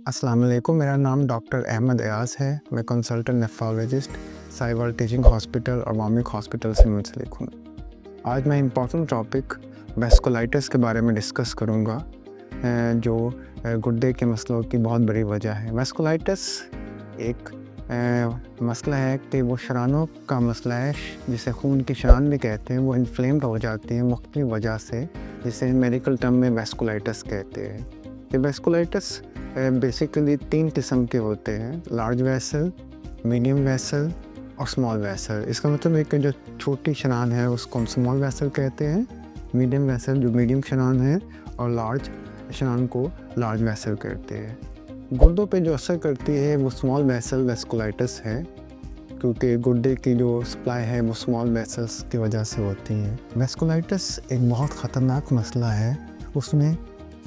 अस्सलाम वालेकुम, मेरा नाम डॉक्टर अहमद एयाज़ है। मैं consultant nephrologist Sahiwal teaching hospital और वामिक हॉस्पिटल से मुंसलिक हूँ। आज मैं इम्पॉर्टेंट टॉपिक वैस्कुलाइटिस के बारे में डिस्कस करूँगा, जो गुर्दे के मसलों की बहुत बड़ी वजह है। वैस्कुलाइटिस एक मसला है कि वो शरानों का मसला है, जिसे खून की शरान भी कहते हैं। वो इन्फ्लेम्ड हो जाती है मुख्तलिफ वजह से, जिसे मेडिकल टर्म में वैस्कुलाइटिस कहते हैं। ये वैस्कुलाइटिस बेसिकली 3 किस्म के होते हैं: लार्ज वेसल, मीडियम वेसल और स्मॉल वेसल। इसका मतलब है कि जो छोटी शरान है उसको हम स्मॉल वेसल कहते हैं, मीडियम वेसल जो मीडियम शरान है, और लार्ज शरान को लार्ज वेसल कहते हैं। गुर्दों पे जो असर करती है वो स्मॉल वेसल वैस्कुलाइटिस है, क्योंकि गुर्दे की जो सप्लाई है वो स्मॉल वेसल्स की वजह से होती है। वैस्कुलाइटिस एक बहुत ख़तरनाक मसला है। उसमें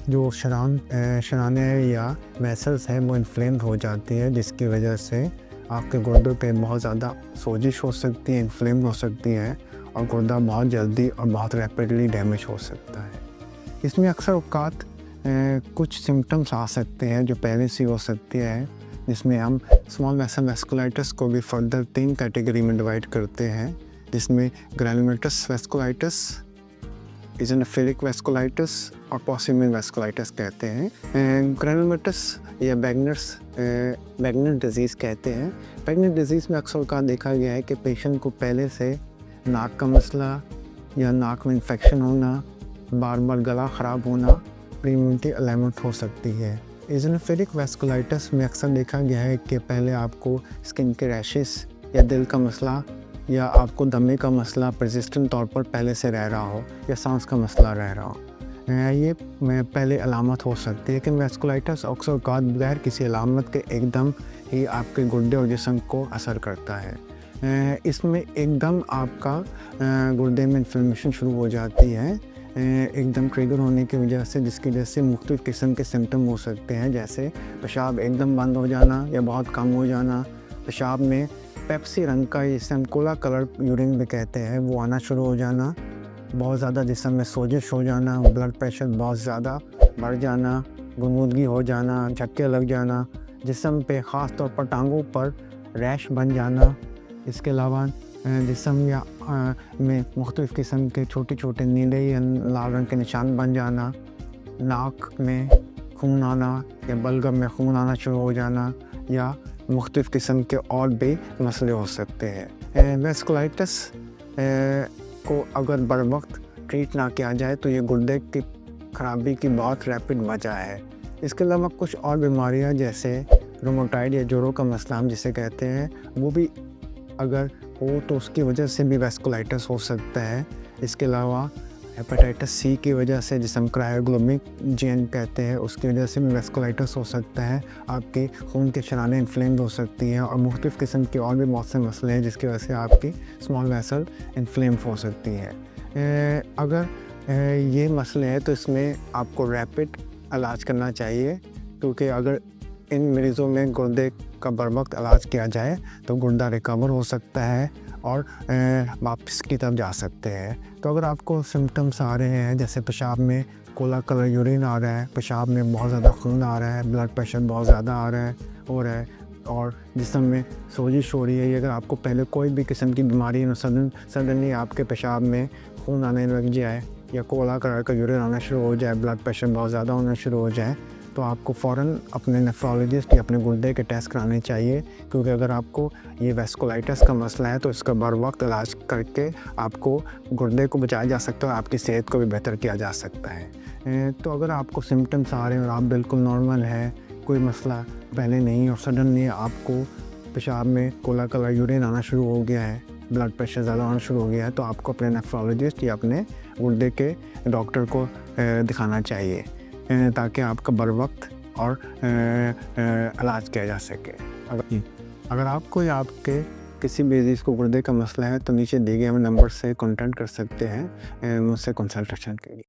जो शरानें या वेसल्स हैं वो इन्फ्लेम्ड हो जाती है, जिसकी वजह से आपके गुर्दों पे बहुत ज़्यादा सोजिश हो सकती है, इन्फ्लेम्ड हो सकती है, और गुर्दा बहुत जल्दी और बहुत रैपिडली डैमेज हो सकता है। इसमें अक्सर औक़ात कुछ सिम्टम्स आ सकते हैं जो पहले से हो सकती है, जिसमें हम स्मॉल वेसल वैस्कुलाइटिस को भी फर्दर 3 कैटेगरी में डिवाइड करते हैं, जिसमें ग्रैनुलोमेटस वैस्कुलाइटिस, इज़ोनोफिलिक वैस्कुलाइटिस और पॉसिमिन वैस्कुलाइटिस कहते हैं। ग्रैनुलोमेटस या बैगनर डिजीज़ कहते हैं। बैगनर डिजीज़ में अक्सर औक़ात देखा गया है कि पेशेंट को पहले से नाक का मसला या नाक में इन्फेक्शन होना, बार बार गला ख़राब होना, प्री इम्यूनिटी अलाइमेंट हो सकती है। इज़ोनोफिलिक वैस्कुलाइटिस में अक्सर देखा गया है कि पहले आपको स्किन के रैशेस या दिल का मसला या आपको दमे का मसला परसिस्टेंट तौर पर पहले से रह रहा हो, या सांस का मसला रह रहा हो। ये पहले अलामत हो सकती है, लेकिन वैस्कुलाइटिस अक्सर औक़ात बगैर किसी अलामत के एकदम ही आपके गुर्दे और जिस्म को असर करता है। इसमें एकदम आपका गुर्दे में इन्फ्लेमेशन शुरू हो जाती है, एकदम ट्रिगर होने की वजह से, जिसकी वजह से मुख्तलिफ़ किस्म के सिम्टम हो सकते हैं, जैसे पेशाब एकदम बंद हो जाना या बहुत कम हो जाना, पेशाब में पेप्सी रंग का, जिसे हम कोला कलर यूरिन भी कहते हैं, वो आना शुरू हो जाना, बहुत ज़्यादा जिस्म में सोजिश हो जाना, ब्लड प्रेशर बहुत ज़्यादा बढ़ जाना, गुदगुदी हो जाना, झटके लग जाना, जिस्म पे ख़ास तौर पर टांगों पर रैश बन जाना। इसके अलावा जिस्म या में मुख्तलिफ़ किस्म के छोटे छोटे नीले या लाल रंग के निशान बन जाना, नाक में खून आना या बलगम में खून आना शुरू हो जाना, या मुख्तलिफ़ किस्म के और भी मसले हो सकते हैं। वैस्कुलाइटिस को अगर बर वक्त ट्रीट ना किया जाए तो ये गुर्दे की ख़राबी की बहुत रैपिड वजह है। इसके अलावा कुछ और बीमारियां, जैसे रोमेटॉइड या जोड़ों का मसला हम जिसे कहते हैं, वो भी अगर हो तो उसकी वजह से भी वैस्कुलाइटिस हो सकता है। इसके अलावा हेपेटाइटिस सी की वजह से, जिसे हम क्रायोग्लोबुलिन कहते हैं, उसकी वजह से भी वैस्कुलाइटिस हो सकता है। आपकी खून की शरानें इन्फ्लेम्ड हो सकती हैं, और मुख्तलिफ़ किस्म के और भी बहुत से मसले हैं जिसकी वजह से आपकी स्मॉल वेसल इन्फ्लेम्ड हो सकती है। अगर ये मसले हैं तो इसमें आपको रैपिड इलाज करना चाहिए, क्योंकि अगर इन मरीज़ों में गुर्दे का बर वक्त इलाज किया जाए तो गुर्दा रिकवर हो सकता है और वापस की तरफ जा सकते हैं। तो अगर आपको सिम्टम्स आ रहे हैं, जैसे पेशाब में कोला कलर यूरिन आ रहा है, पेशाब में बहुत ज़्यादा खून आ रहा है, ब्लड प्रेशर बहुत ज़्यादा आ रहा है और जिस्म में सोजिश हो रही है, अगर आपको पहले कोई भी किस्म की बीमारी है, सडनली आपके पेशाब में खून आने लग जाए या कोला कलर का यूरिन आना शुरू हो जाए, ब्लड प्रेशर बहुत ज़्यादा होना शुरू हो जाए, तो आपको फ़ौरन अपने नेफ्रोलॉजिस्ट या अपने गुर्दे के टेस्ट कराने चाहिए, क्योंकि अगर आपको ये वैस्कुलाइटिस का मसला है तो इसका बर वक्त इलाज करके आपको गुर्दे को बचाया जा सकता है, आपकी सेहत को भी बेहतर किया जा सकता है। तो अगर आपको सिम्टम्स आ रहे हैं और आप बिल्कुल नॉर्मल हैं, कोई मसला पहले नहीं, और सडनली आपको पेशाब में कोला कलर यूरिन आना शुरू हो गया है, ब्लड प्रेशर ज़्यादा आना शुरू हो गया है, तो आपको अपने नेफ्रोलॉजिस्ट या अपने गुर्दे के डॉक्टर को दिखाना चाहिए, ताकि आपका बर वक्त और इलाज किया जा सके। अगर आपको या आपके किसी भी डिजीज़ को गुर्दे का मसला है तो नीचे दिए गए नंबर से कॉन्टैक्ट कर सकते हैं मुझसे कंसल्टेशन के लिए।